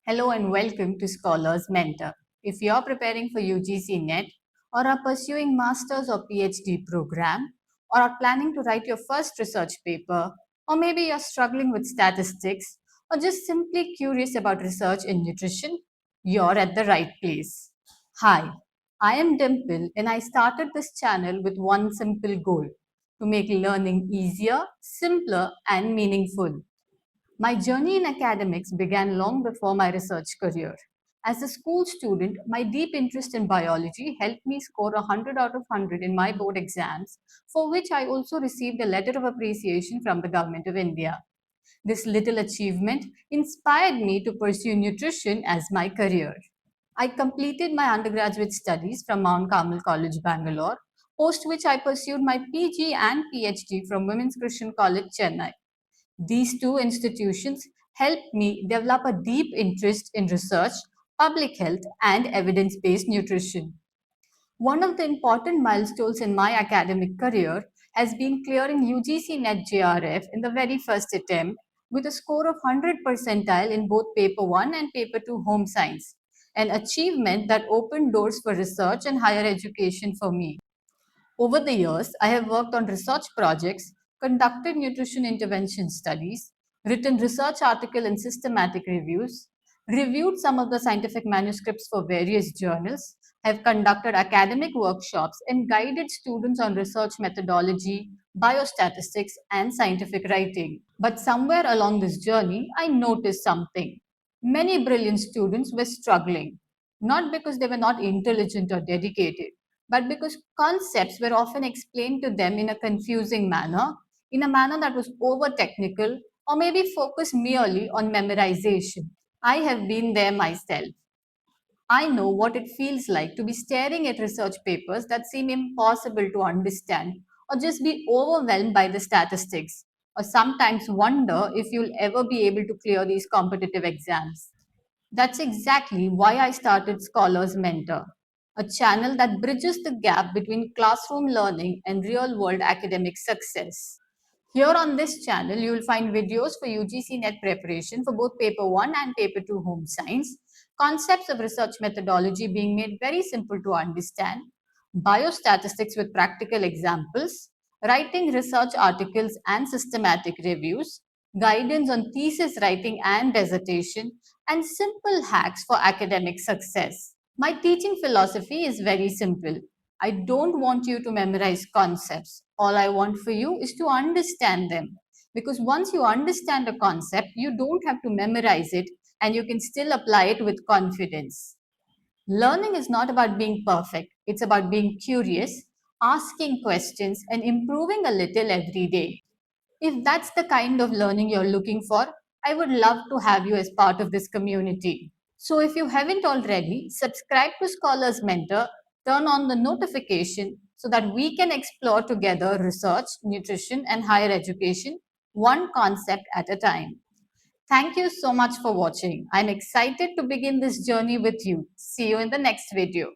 Hello and welcome to Scholars Mentor. If you are preparing for UGC NET or are pursuing master's or PhD program or are planning to write your first research paper, or maybe you're struggling with statistics or just simply curious about research in nutrition, you're at the right place. Hi, I am Dimple and I started this channel with one simple goal: to make learning easier, simpler and meaningful. My journey in academics began long before my research career. As a school student, my deep interest in biology helped me score 100 out of 100 in my board exams, for which I also received a letter of appreciation from the Government of India. This little achievement inspired me to pursue nutrition as my career. I completed my undergraduate studies from Mount Carmel College, Bangalore, post which I pursued my PG and PhD from Women's Christian College, Chennai. These two institutions helped me develop a deep interest in research, public health, and evidence based nutrition. One of the important milestones in my academic career has been clearing UGC NET JRF in the very first attempt with a score of 100 percentile in both Paper 1 and Paper 2 Home Science, an achievement that opened doors for research and higher education for me. Over the years, I have worked on research projects, conducted nutrition intervention studies, written research articles and systematic reviews, reviewed some of the scientific manuscripts for various journals, have conducted academic workshops, and guided students on research methodology, biostatistics, and scientific writing. But somewhere along this journey, I noticed something. Many brilliant students were struggling, not because they were not intelligent or dedicated, but because concepts were often explained to them in a confusing manner, in a manner that was over technical, or maybe focused merely on memorization. I have been there myself. I know what it feels like to be staring at research papers that seem impossible to understand, or just be overwhelmed by the statistics, or sometimes wonder if you'll ever be able to clear these competitive exams. That's exactly why I started Scholars Mentor, a channel that bridges the gap between classroom learning and real world academic success. Here on this channel, you will find videos for UGC NET preparation for both Paper 1 and Paper 2 Home Science, concepts of research methodology being made very simple to understand, biostatistics with practical examples, writing research articles and systematic reviews, guidance on thesis writing and dissertation, and simple hacks for academic success. My teaching philosophy is very simple. I don't want you to memorize concepts. All I want for you is to understand them. Because once you understand a concept, you don't have to memorize it and you can still apply it with confidence. Learning is not about being perfect, it's about being curious, asking questions, and improving a little every day. If that's the kind of learning you're looking for, I would love to have you as part of this community. So if you haven't already, subscribe to Scholars Mentor, turn on the notification so that we can explore together research, nutrition, and higher education, one concept at a time. Thank you so much for watching. I'm excited to begin this journey with you. See you in the next video.